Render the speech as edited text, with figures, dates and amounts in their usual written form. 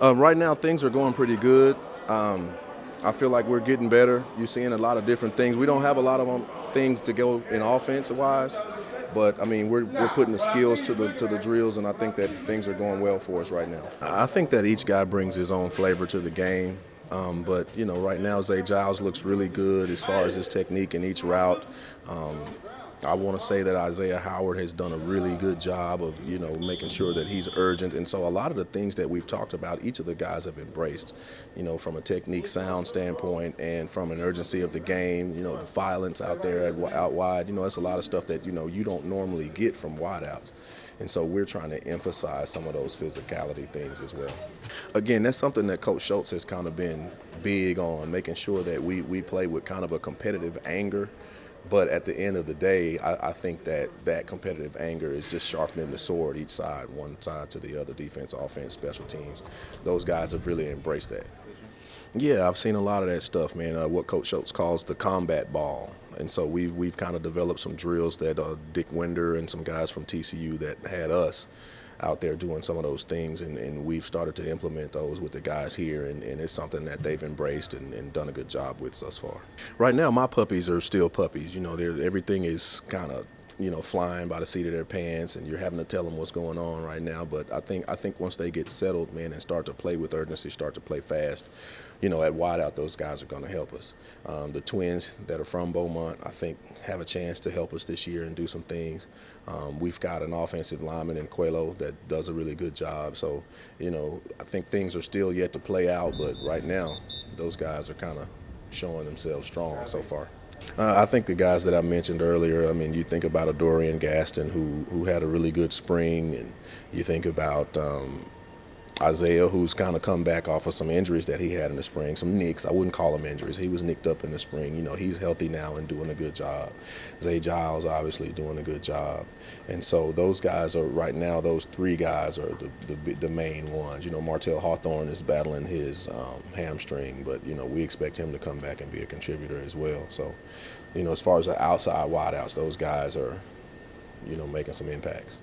Right now, things are going pretty good. I feel like we're getting better. You're seeing a lot of different things. We don't have a lot of things to go in offensive-wise, but I mean, we're putting the skills to the drills, and I think that things are going well for us right now. I think that each guy brings his own flavor to the game. But right now Zay Giles looks really good as far as his technique in each route. I want to say that Isaiah Howard has done a really good job of, making sure that he's urgent. And so a lot of the things that we've talked about, each of the guys have embraced, from a technique sound standpoint and from an urgency of the game, the violence out there out wide. That's a lot of stuff that, you don't normally get from wideouts. And so we're trying to emphasize some of those physicality things as well. Again, that's something that Coach Schultz has kind of been big on, making sure that we play with kind of a competitive anger. But at the end of the day, I think that competitive anger is just sharpening the sword each side, one side to the other, defense, offense, special teams. Those guys have really embraced that. Yeah, I've seen a lot of that stuff, man, what Coach Schultz calls the combat ball. And so we've kind of developed some drills that Dick Winder and some guys from TCU that had us out there doing some of those things, and we've started to implement those with the guys here, and it's something that they've embraced and done a good job with thus far. Right now, my puppies are still puppies. Everything is kind of flying by the seat of their pants, and you're having to tell them what's going on right now. But I think once they get settled, man, and start to play with urgency, start to play fast, at wideout, those guys are going to help us. The twins that are from Beaumont, I think, have a chance to help us this year and do some things. We've got an offensive lineman in Coelho that does a really good job. So, I think things are still yet to play out, but right now, those guys are kind of showing themselves strong so far. I think the guys that I mentioned earlier, I mean, you think about a Dorian Gaston who had a really good spring, and you think about Isaiah, who's kind of come back off of some injuries that he had in the spring, some nicks. I wouldn't call them injuries. He was nicked up in the spring. He's healthy now and doing a good job. Zay Giles obviously doing a good job. And so those guys are, right now, those three guys are the main ones. Martell Hawthorne is battling his hamstring, but, we expect him to come back and be a contributor as well. So, as far as the outside wideouts, those guys are, making some impacts.